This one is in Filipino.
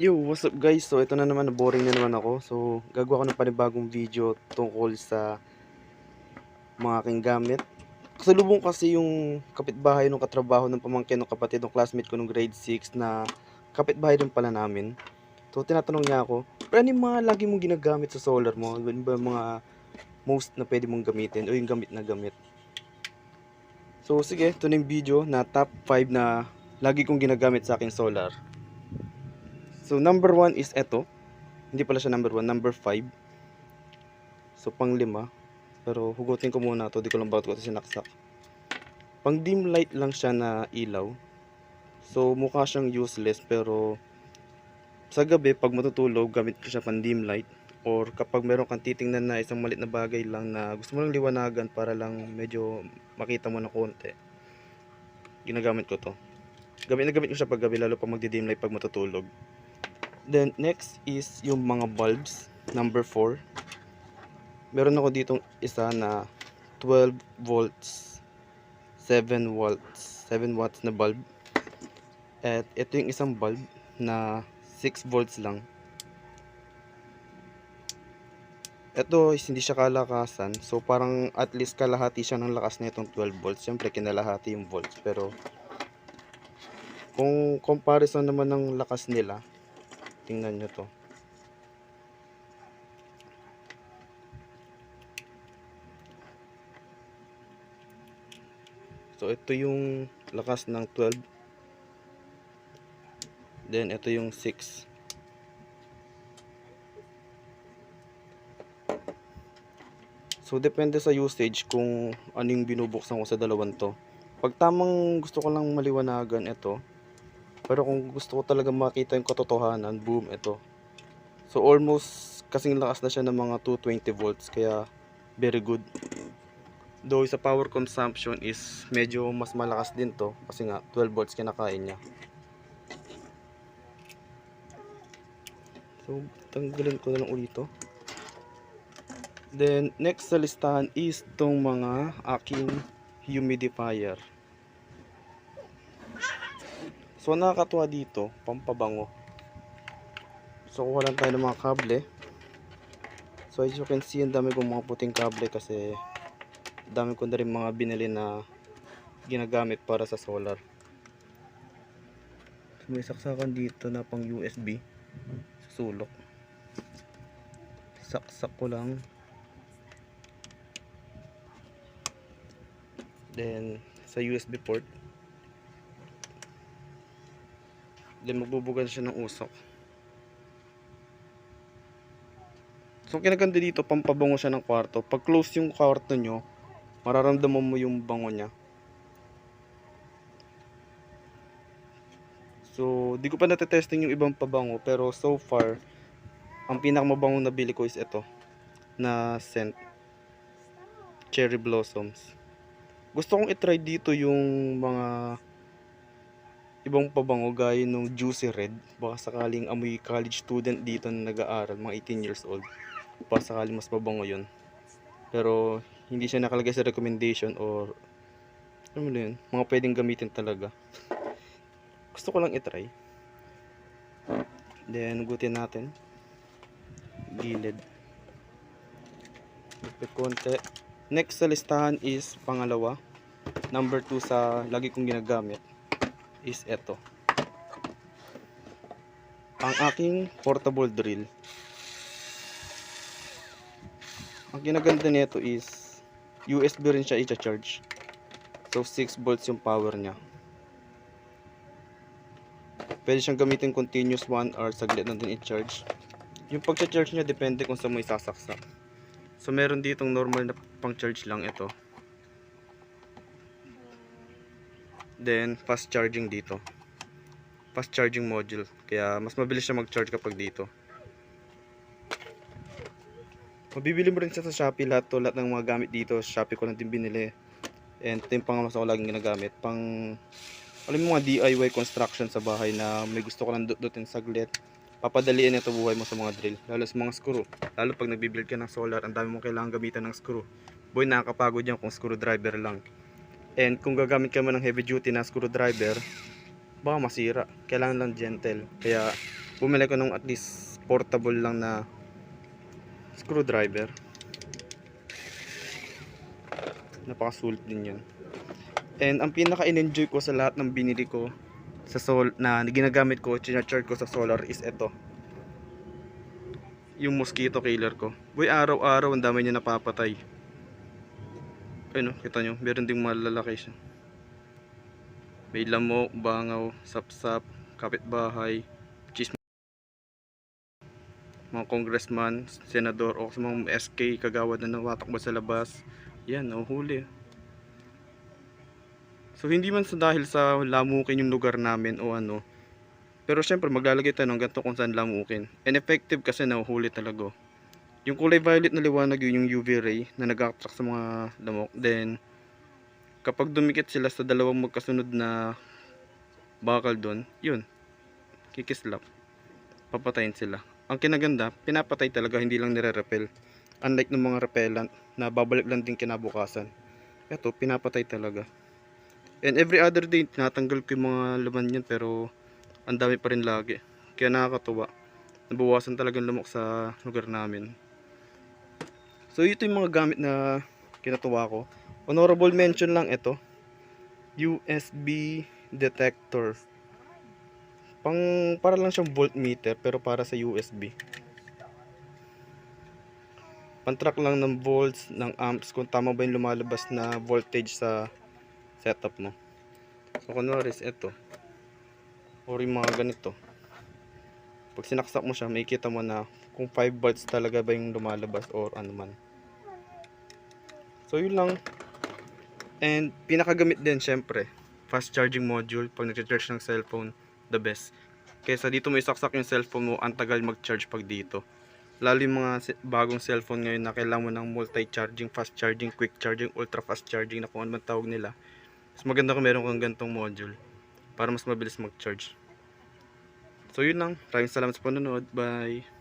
Yo, what's up guys? So ito na naman, boring na naman ako. So gagawa ko ng panibagong video tungkol sa mga aking gamit. Kasalubong kasi yung kapitbahay ng katrabaho ng pamangkin ng kapatid ng classmate ko nung grade 6 na kapitbahay din pala namin. So tinatanong niya ako, ano yung mga lagi mong ginagamit sa solar mo? Ano ba yung mga most na pwede mong gamitin o yung gamit na gamit? So sige, ito na yung video na top 5 na lagi kong ginagamit sa aking solar. So number 1 is eto. Hindi pala siya number 1, number 5. So pang 5. Pero hugutin ko muna to, di ko lang bakit ko ito sinaksak. Pang dim light lang siya na ilaw. So mukha siyang useless pero sa gabi pag matutulog gamit ko siya pang dim light. Or kapag meron kang titingnan na isang maliit na bagay lang na gusto mo lang liwanagan para lang medyo makita mo na konti, ginagamit ko to. Gamit na gamit ko siya pag gabi, lalo pag magdi-dim light pag matutulog. Then next is yung mga bulbs, number 4. Meron ako ditong isa na 12 volts 7 watts na bulb. At ito yung isang bulb na 6 volts lang. Ito is hindi siya kalakasan. So parang at least kalahati siya ng lakas na itong 12 volts. Siyempre kinalahati yung volts. Pero kung comparison naman ng lakas nila, tingnan nyo to. So ito yung lakas ng 12. Then ito yung 6. So depende sa usage kung ano yung binubuksan ko sa dalawang to. Pag tamang gusto ko lang maliwanagan, ito. Pero kung gusto ko talaga makita yung katotohanan, boom, ito. So almost kasing lakas na siya ng mga 220 volts, kaya very good. Though sa power consumption is medyo mas malakas din to kasi nga 12 volts kinakain niya. So tanggalin ko na lang ulit to. Then next sa listahan is tong mga aking humidifier. So nakakatuwa dito, pampabango. So kuha lang tayo ng mga kable. So as you can see, ang dami kong mga puting kable kasi dami ko na rin mga binili na ginagamit para sa solar. So, may saksakan dito na pang USB sa sulok. Saksak ko lang. Then sa USB port. Then magbubugan siya ng usok. So kinaganda dito, pampabango siya ng kwarto. Pag close yung kwarto nyo, mararamdaman mo yung bango niya. So di ko pa natetesting yung ibang pabango, pero so far ang pinakamabangong nabili ko is ito na scent, cherry blossoms. Gusto kong itry dito yung mga ibang pabango gaya ng juicy red. Baka sakaling amoy college student dito na nag-aaral, mga 18 years old, baka sakaling mas mabango yun. Pero hindi siya nakalagay sa recommendation or ano mo yun, mga pwedeng gamitin talaga. Gusto ko lang itry. Then gutin natin gilid konti. Next sa listahan is pangalawa, number 2 sa lagi kong ginagamit is eto, ang aking portable drill. Ang ginaganda nito is USB rin siya i-charge. So 6 volts yung power niya. Pwede siyang gamitin continuous 1 hour, saglit na din i-charge. Yung pag-charge niya depende kung saan mo isasaksak. So meron ditong normal na pang charge lang ito. Then fast charging dito. Fast charging module. Kaya mas mabilis siya mag-charge kapag dito. Mabibili mo rin siya sa Shopee, lahat ng mga gamit dito sa Shopee ko lang din binili. And ito yung pang mas ako laging ginagamit. Pang alam mo mga DIY construction sa bahay na may gusto ko lang dutin saglit. Papadaliin ito buhay mo sa mga drill, lalo sa mga screw. Lalo pag nagbibuild ka ng solar, ang dami mong kailangan gamitan ng screw. Boy, nakakapagod yan kung screwdriver lang. And kung gagamit ka man ng heavy duty na screwdriver, baka masira. Kailangan lang gentle. Kaya bumili ko ng at least portable lang na screwdriver. Napakasulit din yun. And ang pinaka-enjoy ko sa lahat ng binili ko sa na ginagamit ko, charge ko sa solar is ito. Yung mosquito killer ko. Boy, araw-araw ang dami niya napapatay. Ayun, kita nyo, meron ding malalaki siya. May lamok, bangaw, sapsap, kapitbahay, mga congressman, senador, o sa mga SK, kagawad na nawatakbo sa labas. Yan, nahuhuli. So hindi man sa dahil sa lamukin yung lugar namin o ano, pero syempre maglalagay tayo ng ganito kung saan lamukin. And effective kasi nahuhuli talaga. Yung kulay violet na liwanag yun yung UV ray na nag-attract sa mga lamok. Then kapag dumikit sila sa dalawang magkasunod na bakal doon, yun, kikislap, papatayin sila. Ang kinaganda, pinapatay talaga, hindi lang nire-repel. Unlike ng mga repellent na babalik lang din kinabukasan. Ito, pinapatay talaga. And every other day, tinatanggal ko yung mga laman yun, pero ang dami pa rin lagi. Kaya nakakatuwa. Nabawasan talagang lamok sa lugar namin. So ito yung mga gamit na kinatuwa ko. Honorable mention lang ito. USB detector. Para lang siyang voltmeter pero para sa USB. Pan-track lang ng volts, ng amps, kung tama ba yung lumalabas na voltage sa setup mo. So kunwari ito. Or yung mga ganito. Pag sinaksak mo siya, makikita mo na kung 5 volts talaga ba yung lumalabas or ano man. So yun lang. And pinakagamit din syempre, fast charging module pag nag-charge ng cellphone, the best. Kaysa dito mo isaksak yung cellphone mo, ang tagal mag-charge pag dito. Lalo yung mga bagong cellphone ngayon na kailangan mo ng multi-charging, fast charging, quick charging, ultra fast charging na kung ano man tawag nila. Mas maganda kung meron kang gantong module para mas mabilis mag-charge. So yun lang. Maraming salamat sa panonood. Bye!